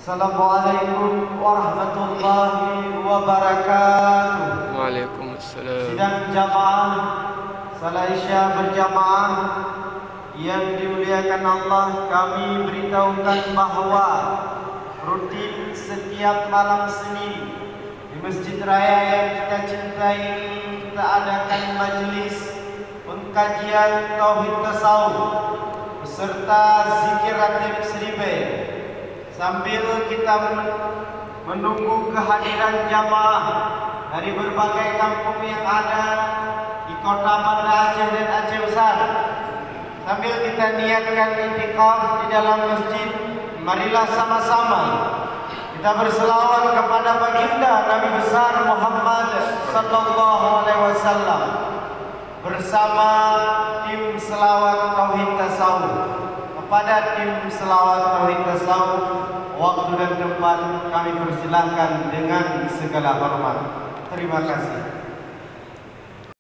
Assalamualaikum warahmatullahi wabarakatuh. Waalaikumsalam. Sidang jamaah salat Isya berjamaah yang dimuliakan Allah, kami beritahukan bahawa rutin setiap malam Senin di Masjid Raya yang kita cintai ini kita adakan majlis pengkajian Tauhid Tasawuf beserta zikir ratib Seribe. Sambil kita menunggu kehadiran jamaah dari berbagai kampung yang ada di kota Banda Aceh dan Aceh Besar, sambil kita niatkan i'tikaf di dalam masjid, marilah sama-sama kita berselawat kepada baginda Nabi besar Muhammad sallallahu alaihi wasallam bersama tim selawat Tauhid Tasawuf. Kepada tim selawat Tauhid Tasawuf, waktu dan tempat kami persilahkan dengan segala hormat. Terima kasih.